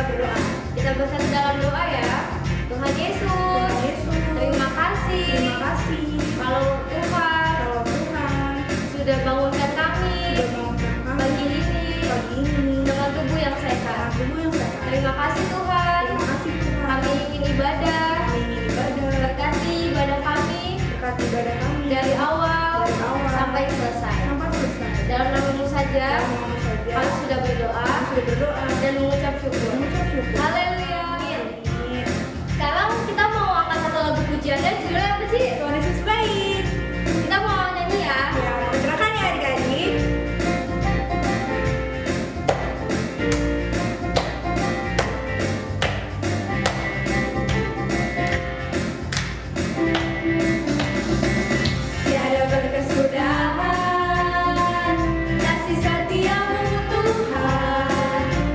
berdoa. Kita bersatu dalam doa ya. Tuhan Yesus, terima kasih. Terima kasih. Kalau Tuhan sudah bangunkan kami pagi ini dengan tubuh yang sehat. Terima kasih Tuhan. Kami ingin ibadah. Berkati ibadah kami dari awal sampai selesai. Dalam namamu saja kami sudah berdoa dan mengucap syukur. Haleluya. Sekarang kita mau angkat satu lagu pujiannya, judulnya apa sih? Tuhan Yesus baik. Kita mau nyanyi ya. Ya, gerakan ya adik-adik. Tiada berkesudahan kasih setiamu Tuhan.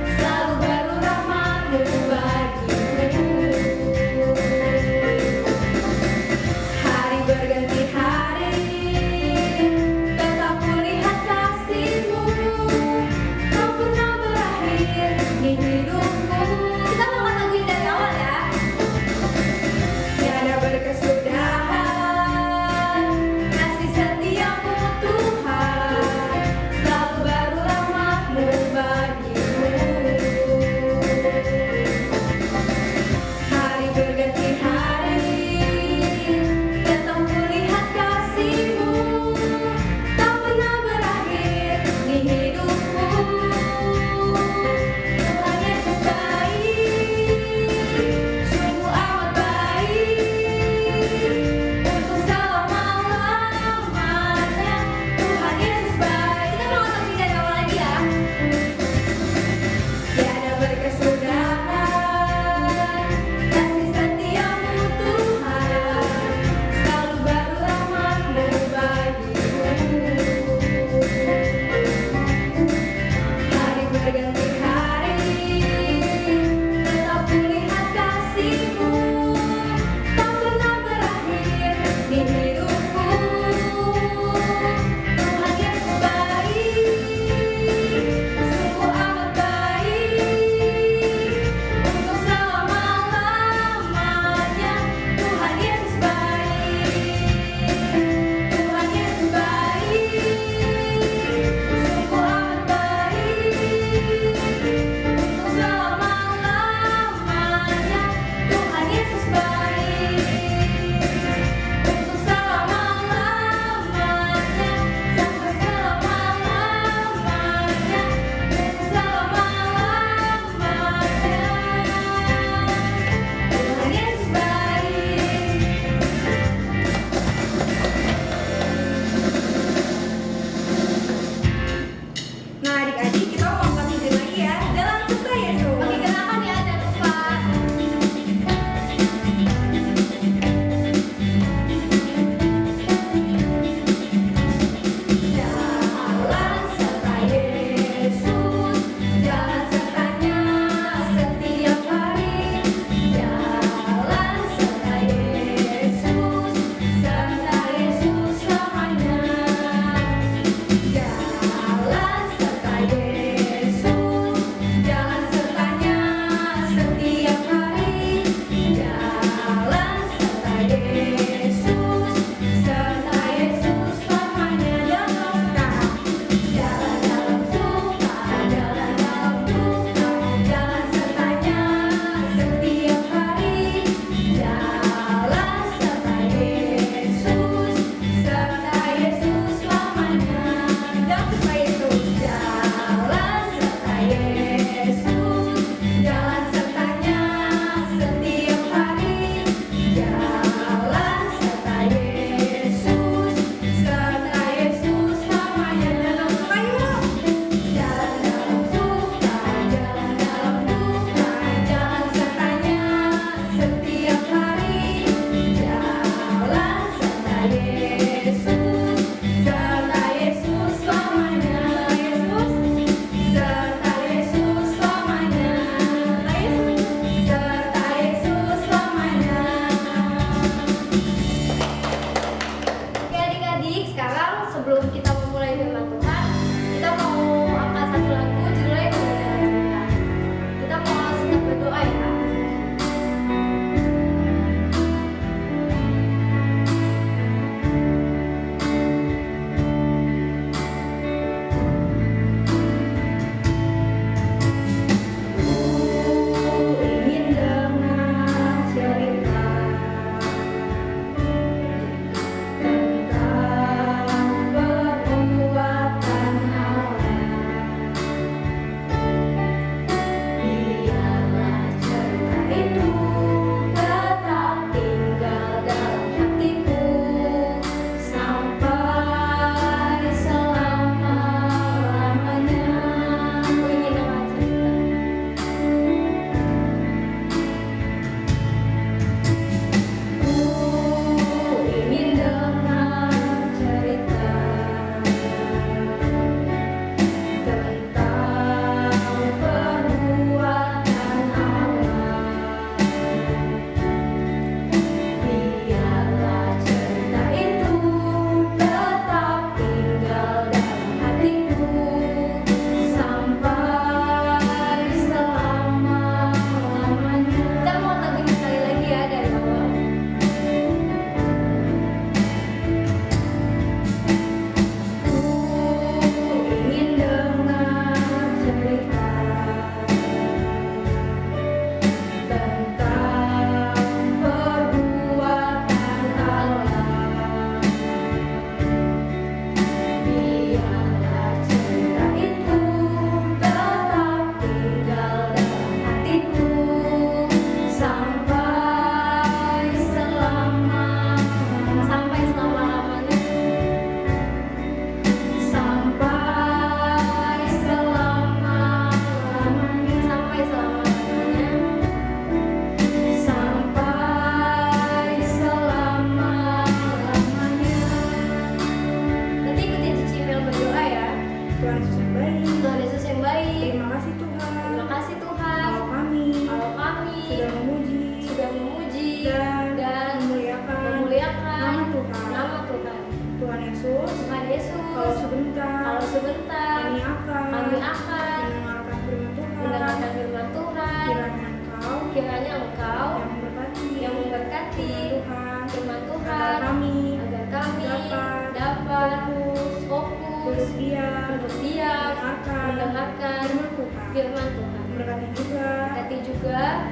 juga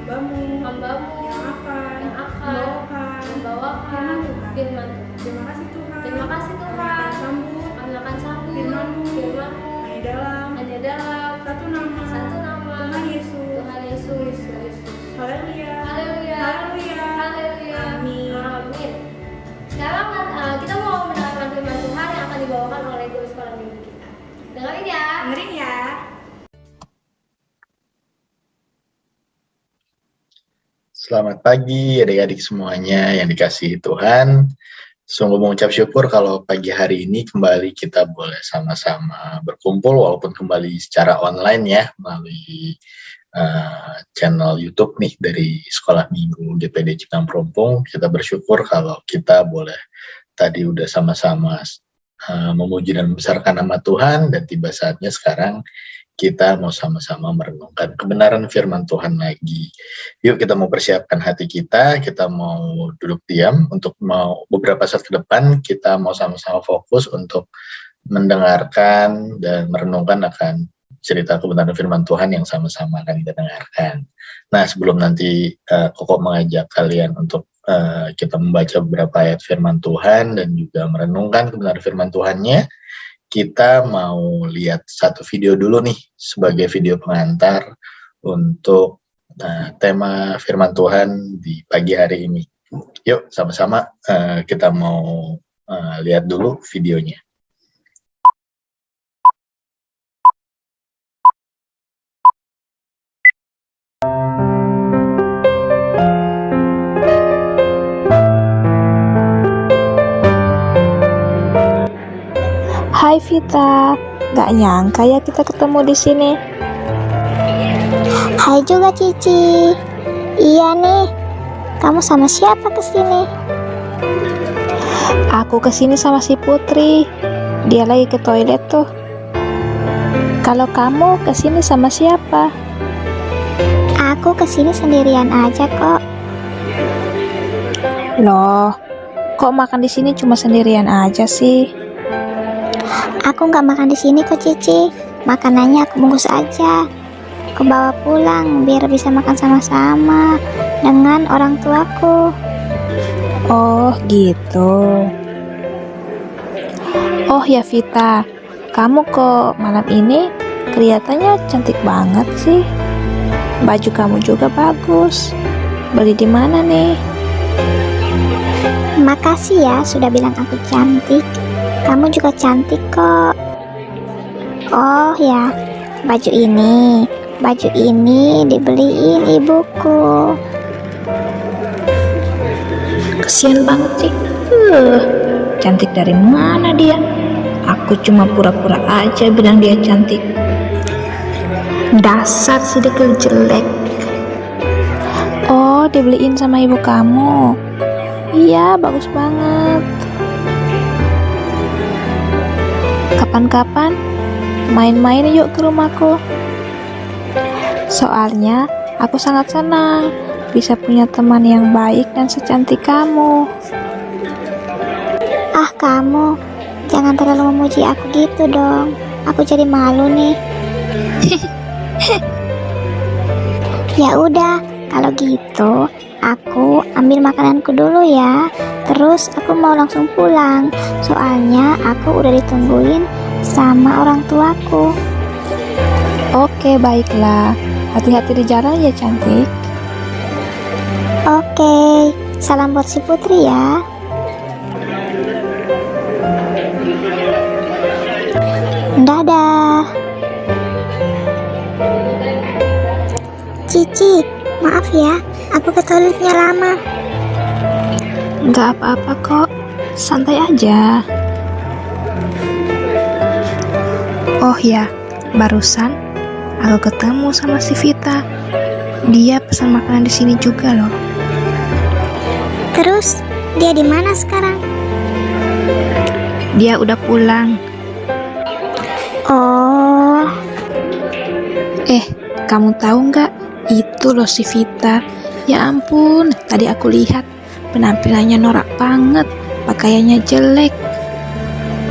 hambamu yang akan membawakan firman Tuhan. Terima kasih Tuhan. Terima kasih Tuhan. Kami akan sambut firman-Mu hanya dalam satu nama Tuhan Yesus. Haleluya. Amin. Sekarang kita mau mendengarkan firman Tuhan yang akan dibawakan oleh guru sekolah minggu kita. Dengerin ya. Selamat pagi adik-adik semuanya yang dikasihi Tuhan. Sungguh mengucap syukur kalau pagi hari ini kembali kita boleh sama-sama berkumpul walaupun kembali secara online ya melalui channel YouTube nih dari Sekolah Minggu GPD Cikamprumpung. Kita bersyukur kalau kita boleh tadi udah sama-sama memuji dan membesarkan nama Tuhan, dan tiba saatnya sekarang kita mau sama-sama merenungkan kebenaran firman Tuhan lagi. Yuk kita mau persiapkan hati kita mau duduk diam untuk beberapa saat ke depan kita mau sama-sama fokus untuk mendengarkan dan merenungkan akan cerita kebenaran firman Tuhan yang sama-sama akan kita dengarkan. Nah, sebelum nanti Koko mengajak kalian untuk kita membaca beberapa ayat firman Tuhan dan juga merenungkan kebenaran firman Tuhannya, kita mau lihat satu video dulu nih sebagai video pengantar untuk tema firman Tuhan di pagi hari ini. Yuk sama-sama kita mau lihat dulu videonya. Hai Vita, gak nyangka ya kita ketemu di sini. Hai juga Cici. Iya nih, kamu sama siapa kesini? Aku kesini sama si Putri, dia lagi ke toilet tuh. Kalau kamu kesini sama siapa? Aku kesini sendirian aja kok. Loh, kok makan di sini cuma sendirian aja sih? Aku nggak makan di sini kok Cici. Makanannya aku bungkus aja. Aku bawa pulang biar bisa makan sama-sama dengan orang tuaku. Oh gitu. Oh ya Vita, kamu kok malam ini kelihatannya cantik banget sih. Baju kamu juga bagus. Beli di mana nih? Makasih ya sudah bilang aku cantik. Kamu juga cantik kok. Oh ya, baju ini dibeliin ibuku. Kesian banget sih. Cantik dari mana dia? Aku cuma pura-pura aja bilang dia cantik. Dasar si dekil jelek. Oh, dibeliin sama ibu kamu. Iya, bagus banget. Kapan-kapan main-main yuk ke rumahku. Soalnya aku sangat senang bisa punya teman yang baik dan secantik kamu. Ah kamu, jangan terlalu memuji aku gitu dong. Aku jadi malu nih. Ya udah, kalau gitu aku ambil makananku dulu ya. Terus aku mau langsung pulang. Soalnya aku udah ditungguin sama orang tuaku. Oke, baiklah. Hati-hati di jalan ya cantik. Oke, salam buat si Putri ya. Dadah. Cici, maaf ya, aku ke toiletnya lama. Nggak apa-apa kok, santai aja. Oh ya, barusan aku ketemu sama si Vita. Dia pesan makanan di sini juga loh. Terus, dia di mana sekarang? Dia udah pulang. Oh, Kamu tahu nggak? Itu loh si Vita. Ya ampun, tadi aku lihat penampilannya norak banget, pakaiannya jelek.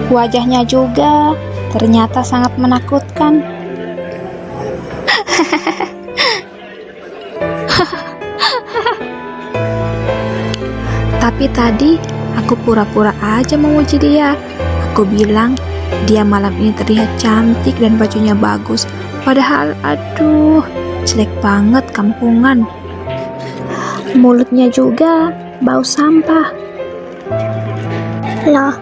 Wajahnya juga ternyata sangat menakutkan. Tapi tadi aku pura-pura aja memuji dia. Aku bilang dia malam ini terlihat cantik dan bajunya bagus. Padahal aduh, jelek banget kampungan. Mulutnya juga bau sampah. Loh,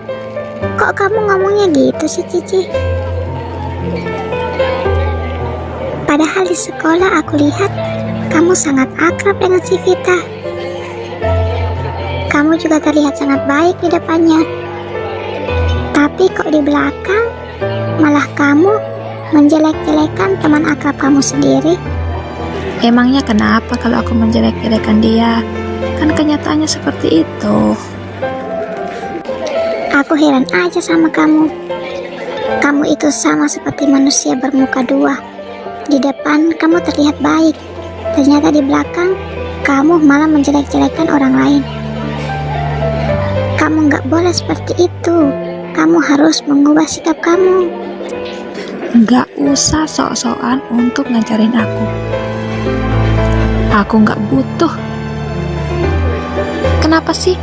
kok kamu ngomongnya gitu sih, Cici? Padahal di sekolah aku lihat kamu sangat akrab dengan si Vita. Kamu juga terlihat sangat baik di depannya. Tapi kok di belakang malah kamu menjelek-jelekan teman akrab kamu sendiri? Emangnya kenapa kalau aku menjelek-jelekan dia? Kan kenyataannya seperti itu. Aku heran aja sama kamu. Kamu itu sama seperti manusia bermuka dua. Di depan kamu terlihat baik, ternyata di belakang kamu malah menjelek-jelekan orang lain. Kamu nggak boleh seperti itu. Kamu harus mengubah sikap kamu. Nggak usah sok-sokan untuk ngajarin aku. Aku nggak butuh. Kenapa sih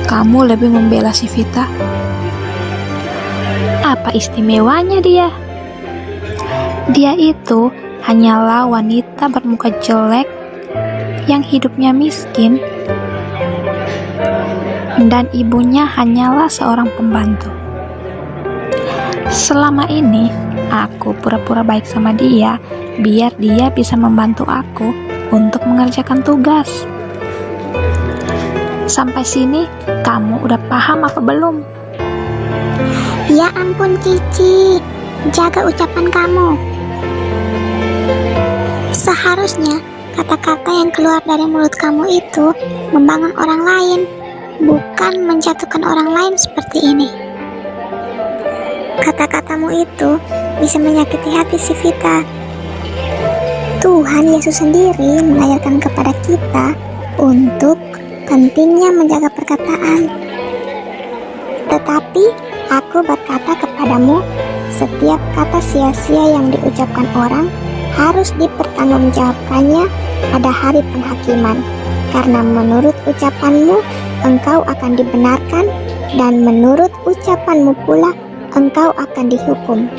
kamu lebih membela si Vita? Apa istimewanya dia? Dia itu hanyalah wanita bermuka jelek yang hidupnya miskin dan ibunya hanyalah seorang pembantu. Selama ini aku pura-pura baik sama dia biar dia bisa membantu aku untuk mengerjakan tugas. Sampai sini kamu udah paham apa belum? Ya ampun Cici, jaga ucapan kamu. Seharusnya kata-kata yang keluar dari mulut kamu itu membangun orang lain, bukan menjatuhkan orang lain seperti ini. Kata-katamu itu bisa menyakiti hati si Vita. Tuhan Yesus sendiri mengajarkan kepada kita untuk pentingnya menjaga perkataan. Tetapi aku berkata kepadamu, setiap kata sia-sia yang diucapkan orang harus dipertanggungjawabkannya pada hari penghakiman. Karena menurut ucapanmu engkau akan dibenarkan, dan menurut ucapanmu pula engkau akan dihukum.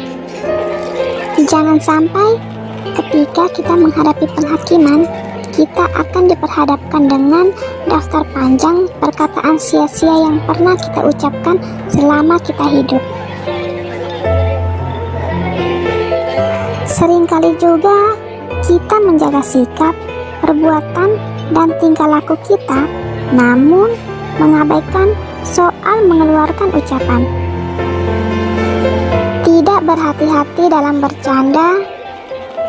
Jangan sampai ketika kita menghadapi penghakiman, kita akan diperhadapkan dengan daftar panjang perkataan sia-sia yang pernah kita ucapkan selama kita hidup. Seringkali juga kita menjaga sikap, perbuatan, dan tingkah laku kita, namun mengabaikan soal mengeluarkan ucapan. Tidak berhati-hati dalam bercanda,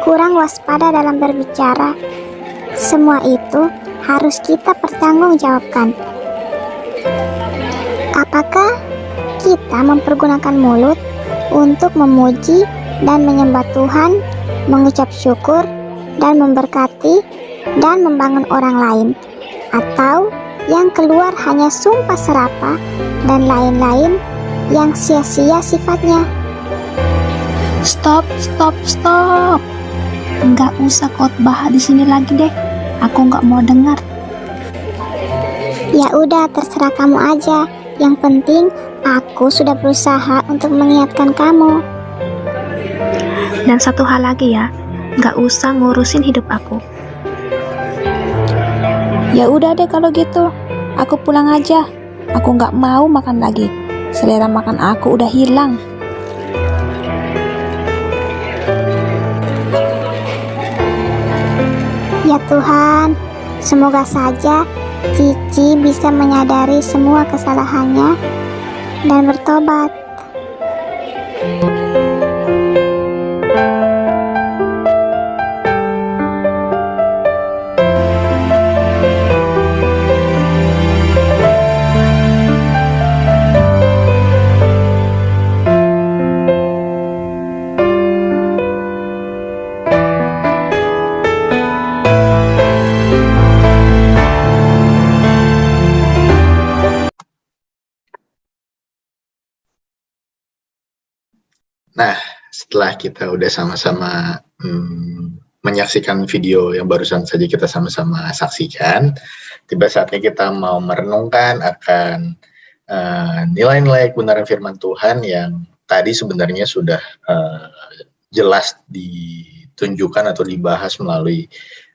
kurang waspada dalam berbicara. Semua itu harus kita pertanggungjawabkan. Apakah kita mempergunakan mulut untuk memuji dan menyembah Tuhan, mengucap syukur dan memberkati dan membangun orang lain, atau yang keluar hanya sumpah serapah dan lain-lain yang sia-sia sifatnya? Stop. Nggak usah khotbah di sini lagi deh. Aku nggak mau dengar. Ya udah, terserah kamu aja. Yang penting aku sudah berusaha untuk mengingatkan kamu. Dan satu hal lagi ya, nggak usah ngurusin hidup aku. Ya udah deh kalau gitu, aku pulang aja. Aku nggak mau makan lagi. Selera makan aku udah hilang. Ya Tuhan, semoga saja Cici bisa menyadari semua kesalahannya dan bertobat. Nah, setelah kita udah sama-sama menyaksikan video yang barusan saja kita sama-sama saksikan, tiba saatnya kita mau merenungkan akan nilai-nilai kebenaran firman Tuhan yang tadi sebenarnya sudah jelas ditunjukkan atau dibahas melalui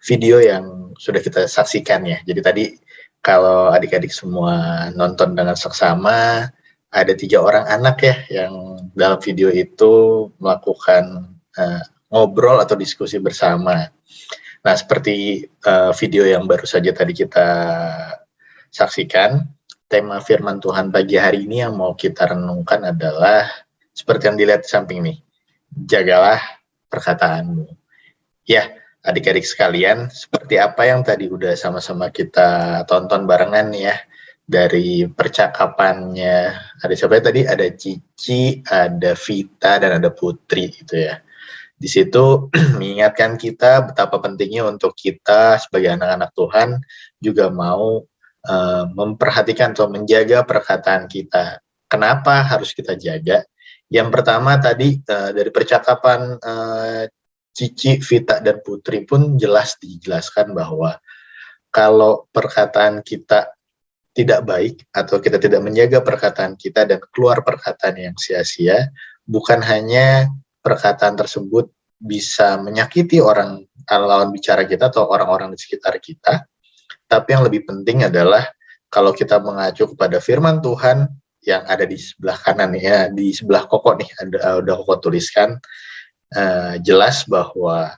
video yang sudah kita saksikan ya. Jadi tadi kalau adik-adik semua nonton dengan seksama, ada 3 orang anak ya yang dalam video itu melakukan ngobrol atau diskusi bersama. Nah, seperti video yang baru saja tadi kita saksikan, tema firman Tuhan pagi hari ini yang mau kita renungkan adalah seperti yang dilihat di samping nih, jagalah perkataanmu. Ya, adik-adik sekalian, seperti apa yang tadi udah sama-sama kita tonton barengan ya, dari percakapannya, ada siapa tadi? Ada Cici, ada Vita, dan ada Putri gitu ya. Di situ mengingatkan kita betapa pentingnya untuk kita sebagai anak-anak Tuhan juga mau memperhatikan atau menjaga perkataan kita. Kenapa harus kita jaga? Yang pertama tadi dari percakapan Cici, Vita, dan Putri pun jelas dijelaskan bahwa kalau perkataan kita tidak baik atau kita tidak menjaga perkataan kita dan keluar perkataan yang sia-sia, bukan hanya perkataan tersebut bisa menyakiti orang lawan bicara kita atau orang-orang di sekitar kita, tapi yang lebih penting adalah kalau kita mengacu kepada firman Tuhan yang ada di sebelah kanan ya, di sebelah Koko nih, udah Koko tuliskan jelas bahwa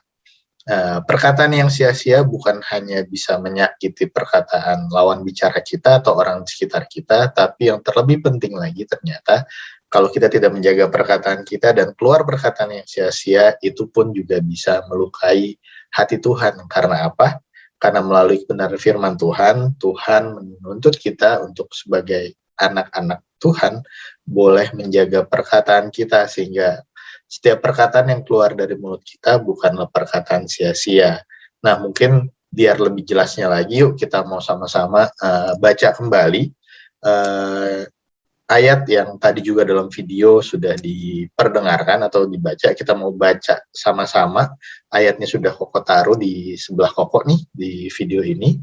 perkataan yang sia-sia bukan hanya bisa menyakiti perkataan lawan bicara kita atau orang di sekitar kita, tapi yang terlebih penting lagi ternyata kalau kita tidak menjaga perkataan kita dan keluar perkataan yang sia-sia, itu pun juga bisa melukai hati Tuhan. Karena apa? Karena melalui kebenaran firman Tuhan, Tuhan menuntut kita untuk sebagai anak-anak Tuhan boleh menjaga perkataan kita sehingga setiap perkataan yang keluar dari mulut kita bukanlah perkataan sia-sia. Nah, mungkin biar lebih jelasnya lagi, yuk kita mau sama-sama baca kembali ayat yang tadi juga dalam video sudah diperdengarkan atau dibaca. Kita mau baca sama-sama. Ayatnya sudah Koko taruh di sebelah Koko nih di video ini.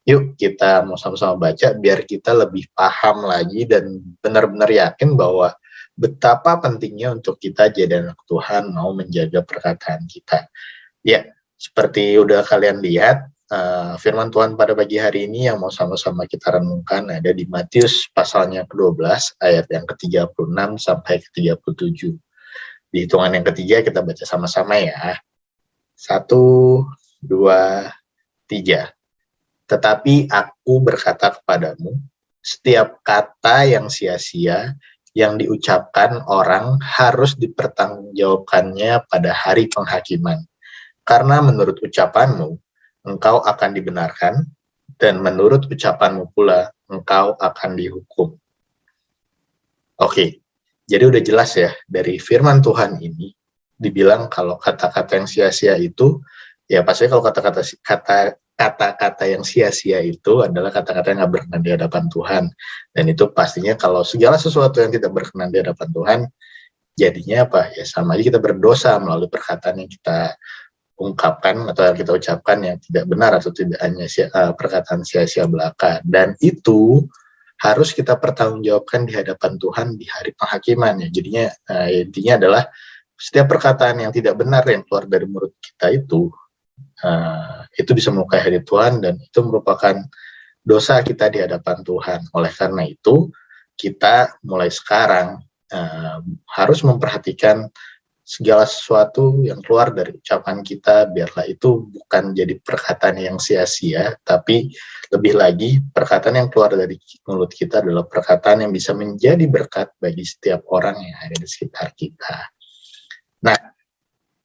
Yuk kita mau sama-sama baca biar kita lebih paham lagi dan benar-benar yakin bahwa betapa pentingnya untuk kita jadi anak Tuhan mau menjaga perkataan kita. Ya, seperti udah kalian lihat, firman Tuhan pada pagi hari ini yang mau sama-sama kita renungkan ada di Matius pasalnya ke-12 ayat yang ke-36 sampai ke-37. Di hitungan yang ketiga kita baca sama-sama ya. 1, 2, 3. Tetapi aku berkata kepadamu, setiap kata yang sia-sia yang diucapkan orang harus dipertanggungjawabkannya pada hari penghakiman. Karena menurut ucapanmu, engkau akan dibenarkan, dan menurut ucapanmu pula, engkau akan dihukum. Oke, jadi udah jelas ya, dari firman Tuhan ini, dibilang kalau kata-kata yang sia-sia itu, ya pasti kalau kata-kata yang sia-sia itu adalah kata-kata yang nggak berkenan di hadapan Tuhan. Dan itu pastinya kalau segala sesuatu yang tidak berkenan di hadapan Tuhan, jadinya apa? Ya sama aja kita berdosa melalui perkataan yang kita ungkapkan atau yang kita ucapkan yang tidak benar atau tidak hanya perkataan sia-sia belaka. Dan itu harus kita pertanggungjawabkan di hadapan Tuhan di hari penghakiman ya. Jadinya intinya adalah setiap perkataan yang tidak benar yang keluar dari mulut kita itu bisa melukai hati Tuhan dan itu merupakan dosa kita di hadapan Tuhan. Oleh karena itu kita mulai sekarang harus memperhatikan segala sesuatu yang keluar dari ucapan kita, biarlah itu bukan jadi perkataan yang sia-sia, tapi lebih lagi perkataan yang keluar dari mulut kita adalah perkataan yang bisa menjadi berkat bagi setiap orang yang ada di sekitar kita. Nah,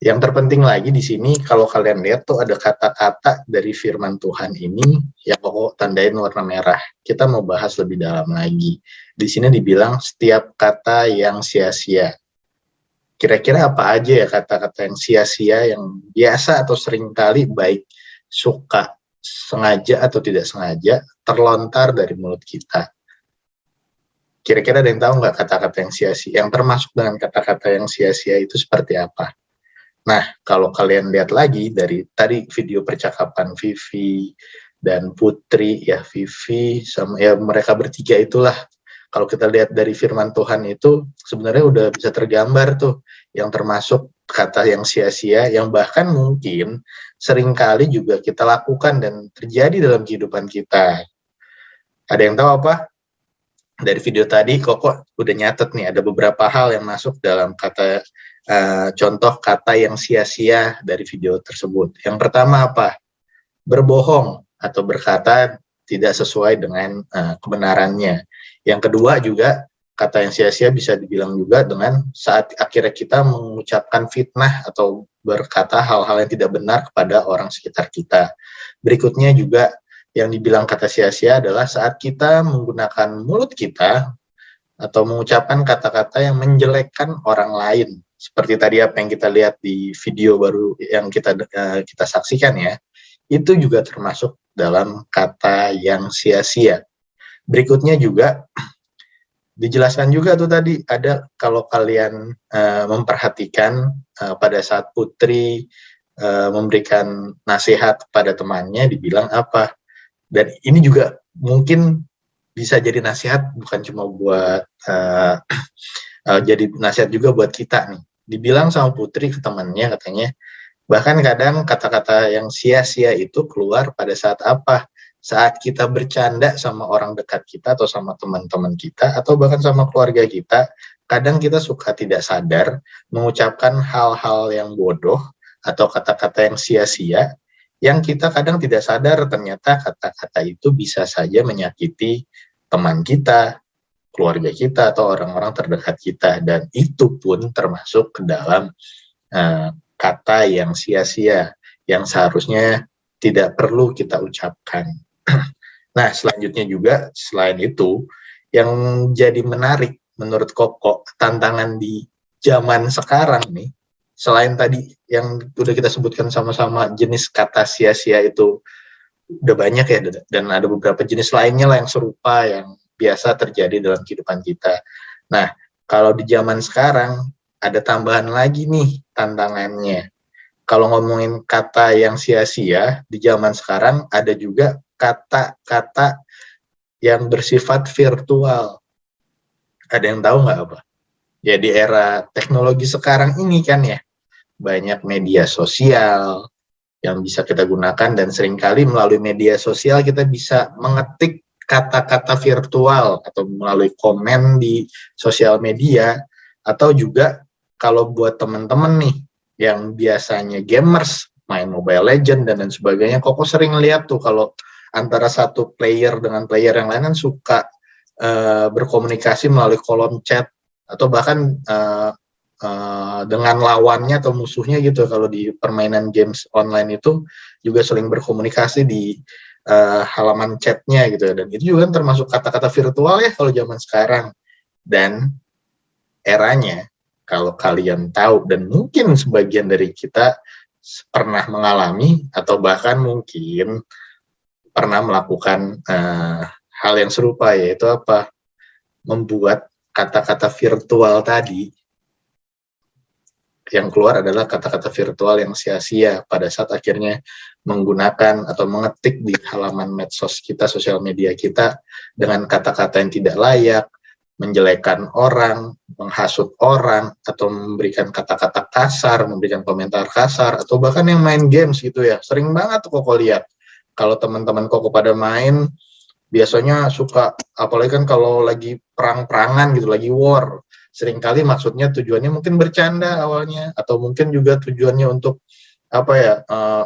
yang terpenting lagi di sini, kalau kalian lihat tuh ada kata-kata dari firman Tuhan ini yang Koko tandain warna merah. Kita mau bahas lebih dalam lagi. Di sini dibilang setiap kata yang sia-sia. Kira-kira apa aja ya kata-kata yang sia-sia yang biasa atau seringkali baik suka, sengaja atau tidak sengaja terlontar dari mulut kita. Kira-kira ada yang tahu nggak kata-kata yang sia-sia? Yang termasuk dengan kata-kata yang sia-sia itu seperti apa? Nah, kalau kalian lihat lagi dari tadi video percakapan Vivi, dan Putri, ya Vivi, sama ya mereka bertiga itulah. Kalau kita lihat dari firman Tuhan itu sebenarnya udah bisa tergambar tuh, yang termasuk kata yang sia-sia, yang bahkan mungkin seringkali juga kita lakukan dan terjadi dalam kehidupan kita. Ada yang tahu apa? Dari video tadi Koko udah nyatet nih, ada beberapa hal yang masuk dalam kata contoh kata yang sia-sia dari video tersebut. Yang pertama apa? Berbohong atau berkata tidak sesuai dengan kebenarannya. Yang kedua juga, kata yang sia-sia bisa dibilang juga dengan saat akhirnya kita mengucapkan fitnah atau berkata hal-hal yang tidak benar kepada orang sekitar kita. Berikutnya juga yang dibilang kata sia-sia adalah saat kita menggunakan mulut kita atau mengucapkan kata-kata yang menjelekkan orang lain. Seperti tadi apa yang kita lihat di video baru yang kita saksikan ya. Itu juga termasuk dalam kata yang sia-sia. Berikutnya juga dijelaskan juga tuh tadi, ada kalau kalian memperhatikan pada saat Putri memberikan nasihat pada temannya, dibilang apa, dan ini juga mungkin bisa jadi nasihat bukan cuma buat jadi nasihat juga buat kita nih. Dibilang sama Putri ke temannya, katanya bahkan kadang kata-kata yang sia-sia itu keluar pada saat apa? Saat kita bercanda sama orang dekat kita atau sama teman-teman kita atau bahkan sama keluarga kita, kadang kita suka tidak sadar mengucapkan hal-hal yang bodoh atau kata-kata yang sia-sia yang kita kadang tidak sadar ternyata kata-kata itu bisa saja menyakiti teman kita, keluarga kita atau orang-orang terdekat kita, dan itu pun termasuk ke dalam kata yang sia-sia yang seharusnya tidak perlu kita ucapkan. Nah, selanjutnya juga selain itu, yang jadi menarik menurut Koko, tantangan di zaman sekarang nih, selain tadi yang udah kita sebutkan sama-sama jenis kata sia-sia itu udah banyak ya, dan ada beberapa jenis lainnya lah yang serupa, yang biasa terjadi dalam kehidupan kita. Nah, kalau di zaman sekarang, ada tambahan lagi nih tantangannya. Kalau ngomongin kata yang sia-sia, di zaman sekarang ada juga kata-kata yang bersifat virtual. Ada yang tahu nggak apa? Ya di era teknologi sekarang ini kan ya, banyak media sosial yang bisa kita gunakan, dan seringkali melalui media sosial kita bisa mengetik kata-kata virtual atau melalui komen di sosial media, atau juga kalau buat teman-teman nih yang biasanya gamers, main Mobile Legends dan lain sebagainya, Koko sering lihat tuh kalau antara satu player dengan player yang lain kan suka berkomunikasi melalui kolom chat atau bahkan dengan lawannya atau musuhnya gitu. Kalau di permainan games online itu juga sering berkomunikasi di halaman chatnya gitu, dan itu juga kan termasuk kata-kata virtual ya kalau zaman sekarang. Dan eranya, kalau kalian tahu dan mungkin sebagian dari kita pernah mengalami atau bahkan mungkin pernah melakukan hal yang serupa, yaitu apa? Membuat kata-kata virtual tadi, yang keluar adalah kata-kata virtual yang sia-sia pada saat akhirnya menggunakan atau mengetik di halaman medsos kita, sosial media kita, dengan kata-kata yang tidak layak, menjelekkan orang, menghasut orang, atau memberikan kata-kata kasar, memberikan komentar kasar, atau bahkan yang main games gitu ya. Sering banget tuh Koko lihat. Kalau teman-teman Koko pada main, biasanya suka, apalagi kan kalau lagi perang-perangan gitu, lagi war, seringkali maksudnya tujuannya mungkin bercanda awalnya, atau mungkin juga tujuannya untuk apa ya,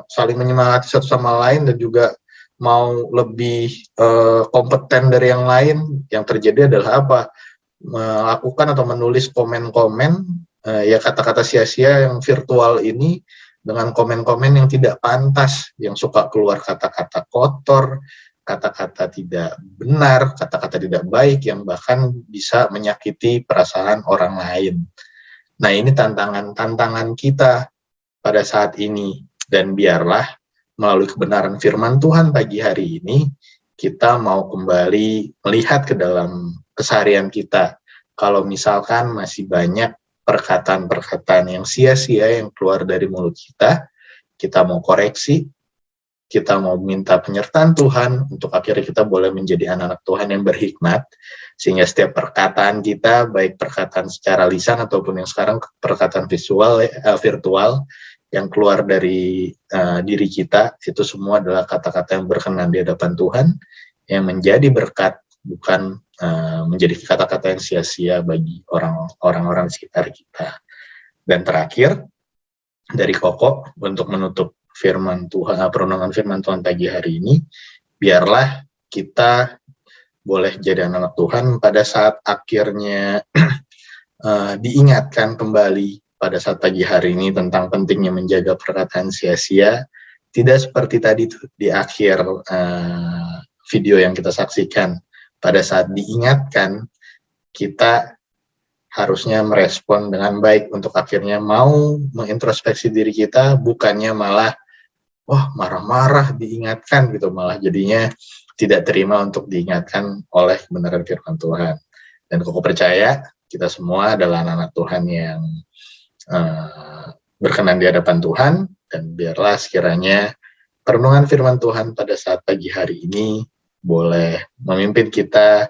saling menyemangati satu sama lain dan juga mau lebih kompeten dari yang lain. Yang terjadi adalah apa? Melakukan atau menulis komen-komen ya kata-kata sia-sia yang virtual ini, dengan komen-komen yang tidak pantas, yang suka keluar kata-kata kotor, kata-kata tidak benar, kata-kata tidak baik, yang bahkan bisa menyakiti perasaan orang lain. Nah, ini tantangan kita pada saat ini, dan biarlah melalui kebenaran firman Tuhan pagi hari ini, kita mau kembali melihat ke dalam keseharian kita. Kalau misalkan masih banyak perkataan-perkataan yang sia-sia yang keluar dari mulut kita mau koreksi, kita mau minta penyertaan Tuhan untuk akhirnya kita boleh menjadi anak-anak Tuhan yang berhikmat, sehingga setiap perkataan kita, baik perkataan secara lisan ataupun yang sekarang perkataan virtual yang keluar dari diri kita, itu semua adalah kata-kata yang berkenan di hadapan Tuhan, yang menjadi berkat, bukan menjadi kata-kata yang sia-sia bagi orang-orang sekitar kita. Dan terakhir, dari Koko untuk menutup firman Tuhan, perenungan firman Tuhan pagi hari ini, biarlah kita boleh jadi anak Tuhan pada saat akhirnya diingatkan kembali pada saat pagi hari ini tentang pentingnya menjaga perkataan sia-sia, tidak seperti tadi di akhir video yang kita saksikan. Pada saat diingatkan, kita harusnya merespon dengan baik untuk akhirnya mau mengintrospeksi diri kita, bukannya malah marah-marah diingatkan gitu, malah jadinya tidak terima untuk diingatkan oleh kebenaran firman Tuhan. Dan Koko percaya kita semua adalah anak-anak Tuhan yang berkenan di hadapan Tuhan, dan biarlah sekiranya perenungan firman Tuhan pada saat pagi hari ini boleh memimpin kita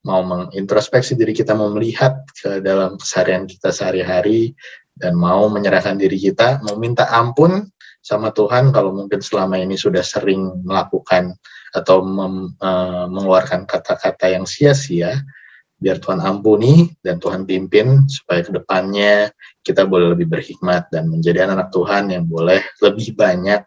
mau mengintrospeksi diri kita, mau melihat ke dalam keseharian kita sehari-hari, dan mau menyerahkan diri kita, mau minta ampun sama Tuhan kalau mungkin selama ini sudah sering melakukan atau mengeluarkan kata-kata yang sia-sia. Biar Tuhan ampuni dan Tuhan pimpin supaya kedepannya kita boleh lebih berhikmat dan menjadi anak-anak Tuhan yang boleh lebih banyak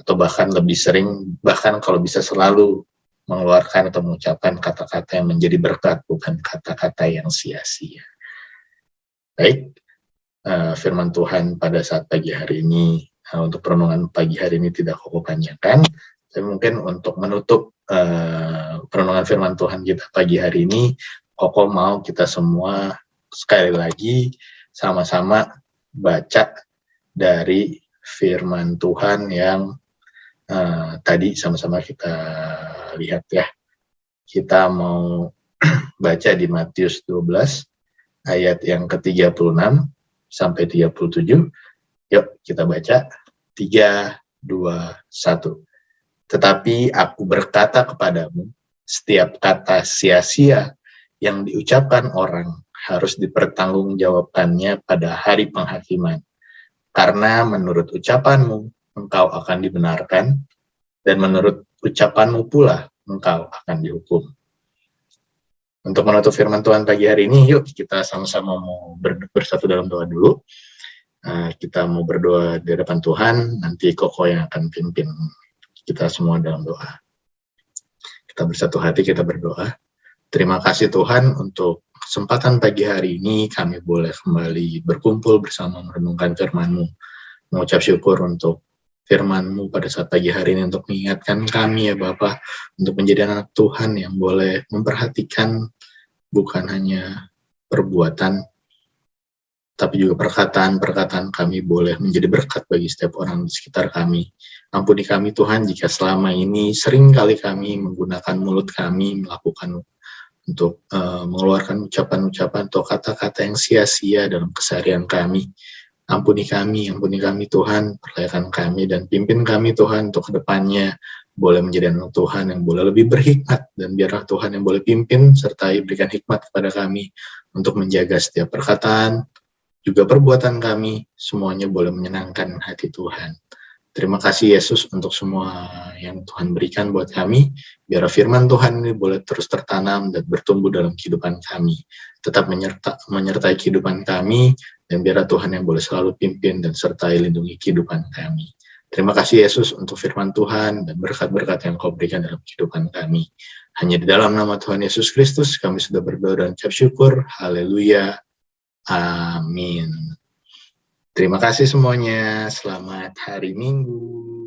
atau bahkan lebih sering, bahkan kalau bisa selalu mengeluarkan atau mengucapkan kata-kata yang menjadi berkat, bukan kata-kata yang sia-sia. Baik, firman Tuhan pada saat pagi hari ini, untuk perenungan pagi hari ini tidak Koko panjangkan, tapi mungkin untuk menutup perenungan firman Tuhan kita pagi hari ini, Koko mau kita semua sekali lagi sama-sama baca dari firman Tuhan yang tadi sama-sama kita lihat ya. Kita mau baca di Matius 12 ayat yang ke-36 sampai 37. Yuk kita baca. 3, 2, 1. Tetapi aku berkata kepadamu, setiap kata sia-sia yang diucapkan orang harus dipertanggungjawabkannya pada hari penghakiman. Karena menurut ucapanmu engkau akan dibenarkan, dan menurut ucapanmu pula engkau akan dihukum. Untuk menutup firman Tuhan pagi hari ini, yuk kita sama-sama mau bersatu dalam doa dulu. Kita mau berdoa di hadapan Tuhan, nanti Koko yang akan pimpin kita semua dalam doa. Kita bersatu hati, kita berdoa. Terima kasih Tuhan untuk kesempatan pagi hari ini kami boleh kembali berkumpul bersama merenungkan firman-Mu. Mengucap syukur untuk firman-Mu pada saat pagi hari ini untuk mengingatkan kami ya Bapa, untuk menjadi anak Tuhan yang boleh memperhatikan bukan hanya perbuatan, tapi juga perkataan-perkataan kami boleh menjadi berkat bagi setiap orang di sekitar kami. Ampuni kami Tuhan jika selama ini seringkali kami menggunakan mulut kami melakukan untuk mengeluarkan ucapan-ucapan atau kata-kata yang sia-sia dalam keseharian kami. Ampuni kami Tuhan, perlayakan kami dan pimpin kami Tuhan untuk kedepannya boleh menjadi anak Tuhan yang boleh lebih berhikmat, dan biarlah Tuhan yang boleh pimpin serta berikan hikmat kepada kami untuk menjaga setiap perkataan, juga perbuatan kami, semuanya boleh menyenangkan hati Tuhan. Terima kasih Yesus untuk semua yang Tuhan berikan buat kami, biar firman Tuhan ini boleh terus tertanam dan bertumbuh dalam kehidupan kami, tetap menyertai kehidupan kami, dan biar Tuhan yang boleh selalu pimpin dan sertai lindungi kehidupan kami. Terima kasih Yesus untuk firman Tuhan dan berkat-berkat yang Kau berikan dalam kehidupan kami. Hanya di dalam nama Tuhan Yesus Kristus kami sudah berdoa dan ucap syukur. Haleluya. Amin. Terima kasih semuanya. Selamat hari Minggu.